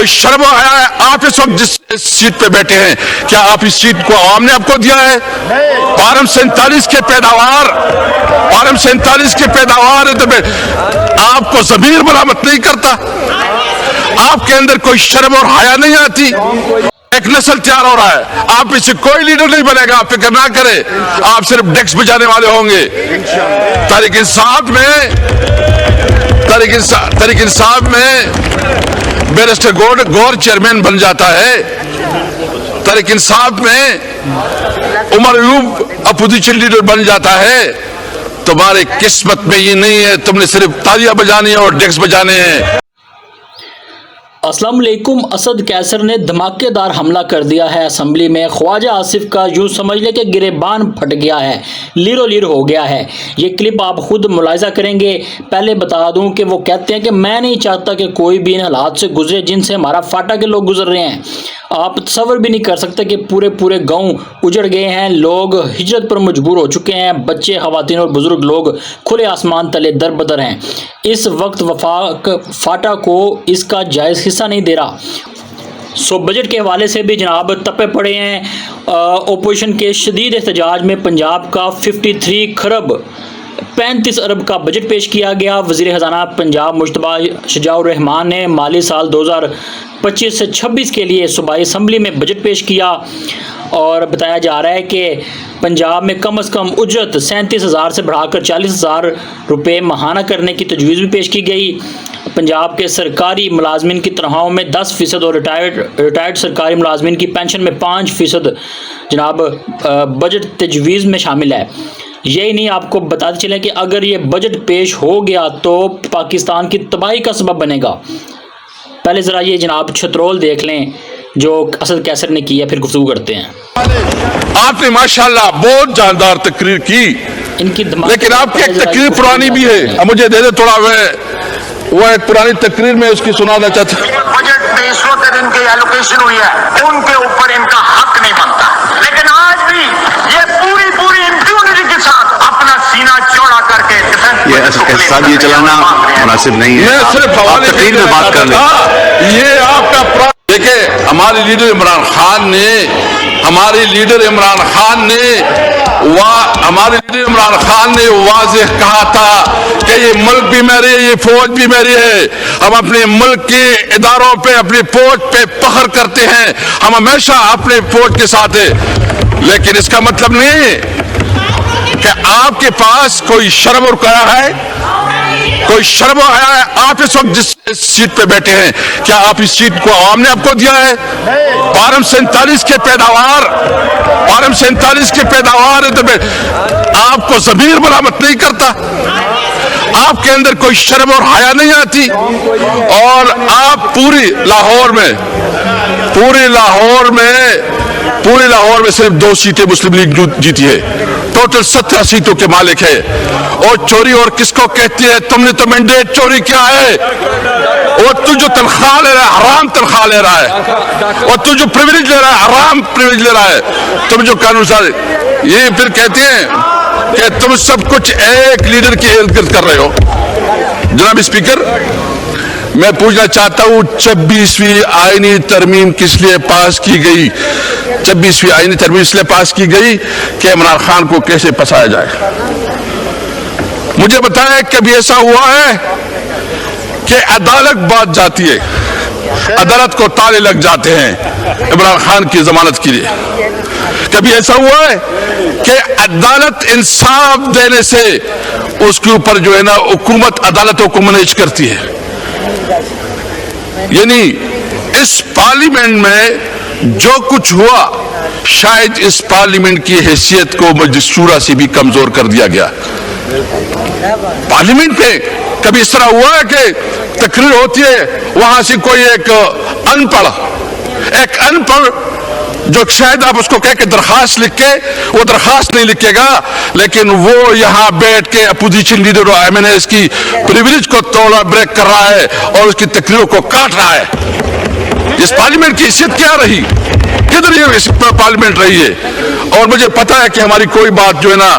کوئی شرم و حیا ہے؟ آپ اس وقت جس سیٹ پہ بیٹھے ہیں، کیا آپ اس سیٹ کو عوام نے آپ کو دیا ہے؟ پارم 47 کے پیداوار آپ کو ضمیر ملامت نہیں کرتا؟ آپ کے اندر کوئی شرم اور حیا نہیں آتی؟ ایک نسل تیار ہو رہا ہے، آپ میں سے کوئی لیڈر نہیں بنے گا، آپ فکر نہ کریں، آپ صرف ڈیکس بجانے والے ہوں گے۔ تحریک انصاف میں بیرسٹر گور چیئرمین بن جاتا ہے، تحریک انصاف میں عمر ایوب اپوزیشن لیڈر بن جاتا ہے۔ تمہارے قسمت میں یہ نہیں ہے، تم نے صرف تالیاں بجانی ہے اور ڈیکس بجانے ہیں۔ السلام علیکم۔ اسد کیسر نے دھماکے دار حملہ کر دیا ہے اسمبلی میں۔ خواجہ آصف کا یوں سمجھ لے کہ گریبان پھٹ گیا ہے، لیرو لیر ہو گیا ہے۔ یہ کلپ آپ خود ملاحظہ کریں گے۔ پہلے بتا دوں کہ وہ کہتے ہیں کہ میں نہیں چاہتا کہ کوئی بھی ان حالات سے گزرے جن سے ہمارا فاٹا کے لوگ گزر رہے ہیں۔ آپ تصور بھی نہیں کر سکتے کہ پورے گاؤں اجڑ گئے ہیں، لوگ ہجرت پر مجبور ہو چکے ہیں، بچے، خواتین اور بزرگ لوگ کھلے آسمان تلے در بدر ہیں۔ اس وقت وفاق فاٹا کو اس کا جائز حصہ نہیں دے رہا۔ بجٹ کے حوالے سے بھی جناب تپے پڑے ہیں۔ اپوزیشن کے شدید احتجاج میں پنجاب کا 53 خرب 35 ارب کا بجٹ پیش کیا گیا۔ وزیر خزانہ پنجاب مشتبہ شجاع الرحمان نے مالی سال 2025 سے 26 کے لیے صوبائی اسمبلی میں بجٹ پیش کیا اور بتایا جا رہا ہے کہ پنجاب میں کم از کم اجرت 37,000 سے بڑھا کر 40,000 روپے ماہانہ کرنے کی تجویز بھی پیش کی گئی۔ پنجاب کے سرکاری ملازمین کی تنخواہوں میں 10% اور ریٹائرڈ سرکاری ملازمین کی پینشن میں 5% جناب بجٹ تجویز میں شامل ہے۔ یہی نہیں، آپ کو بتاتے چلیں کہ اگر یہ بجٹ پیش ہو گیا تو پاکستان کی تباہی کا سبب بنے گا۔ پہلے ذرا یہ جناب چھترول دیکھ لیں جو اسد کیسر نے کی ہے، پھر گفتگو کرتے ہیں۔ آپ نے ماشاءاللہ بہت جاندار تقریر کی، لیکن آپ کی ایک تقریر پرانی بھی ہے، اب مجھے دے دے تھوڑا وہ ایک پرانی تقریر میں اس کی سنانا چاہتا ہوں۔ بجٹ میں اس وقت ان کی ایلوکیشن ہوئی ہے، ان کے اوپر ان کا حق نہیں بنتا، لیکن آج بھی یہ پوری امپیونٹی کے ساتھ اپنا سینہ چوڑا کر کے صاحب یہ چلانا مناسب نہیں ہے۔ میں صرف حوالے تقریر میں بات کر لیں۔ یہ آپ کا دیکھیں، ہمارے لیڈر عمران خان نے واضح کہا تھا کہ یہ ملک بھی میری ہے، یہ فوج بھی میری ہے۔ ہم اپنے ملک کے اداروں پہ، اپنی فوج پہ فخر کرتے ہیں، ہم ہمیشہ اپنے فوج کے ساتھ ہیں، لیکن اس کا مطلب نہیں کہ آپ کے پاس کوئی شرم اور حیا ہے، کوئی شرم و حیا ہے؟ آپ اس وقت جس سیٹ پہ بیٹھے ہیں، کیا آپ اس سیٹ کو عوام نے آپ کو دیا ہے؟ پارم 47 کے پیداوار آپ کو ضمیر ملامت نہیں کرتا؟ آپ کے اندر کوئی شرم اور حیا نہیں آتی؟ اور آپ پوری لاہور میں صرف 2 سیٹیں مسلم لیگ جیتی ہے، ٹوٹل 17 سیٹوں کے مالک ہے۔ اور چوری اور کس کو کہتی ہے؟ تم نے تو مینڈیٹ چوری کیا ہے، اور تو جو تنخواہ لے رہا ہے حرام تنخواہ لے رہا ہے، اور تو جو پریویلیج لے رہا ہے حرام پریویلیج لے رہا ہے۔ تم جو قانون ساز، یہ پھر کہتے ہیں کہ تم سب کچھ ایک لیڈر کی ارد گرد کر رہے ہو۔ جناب اسپیکر، میں پوچھنا چاہتا ہوں 26ویں آئینی ترمیم کس لیے پاس کی گئی؟ 26ویں آئینی ترمیم اس لیے پاس کی گئی کہ عمران خان کو کیسے پھنسایا جائے۔ مجھے بتائیں کبھی ایسا ہوا ہے کہ عدالت بات جاتی ہے، عدالت کو تالے لگ جاتے ہیں عمران خان کی ضمانت کے لیے؟ کبھی ایسا ہوا ہے کہ عدالت انصاف دینے سے اس کے اوپر جو ہے نا حکومت عدالتوں کو مینیج کرتی ہے؟ یعنی اس پارلیمنٹ میں جو کچھ ہوا، شاید اس پارلیمنٹ کی حیثیت کو مجلس شورا سے بھی کمزور کر دیا گیا۔ پارلیمنٹ پہ کبھی اس طرح ہوا ہے کہ تقریر ہوتی ہے، وہاں سے کوئی ایک ان پڑھ جو شاید آپ اس کو کہہ کے درخواست لکھ کے، وہ درخواست نہیں لکھے گا، لیکن وہ یہاں بیٹھ کے اپوزیشن لیڈر اور ایم این ایز کی پریویلیج کو توڑا بریک کر رہا ہے اور اس کی تقریروں کو کاٹ رہا ہے۔ اس پارلیمنٹ کی حیثیت کیا رہی؟ کدھر یہ پارلیمنٹ رہی ہے؟ اور مجھے پتا ہے کہ ہماری کوئی بات جو ہے نا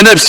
NFC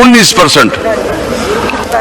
19%,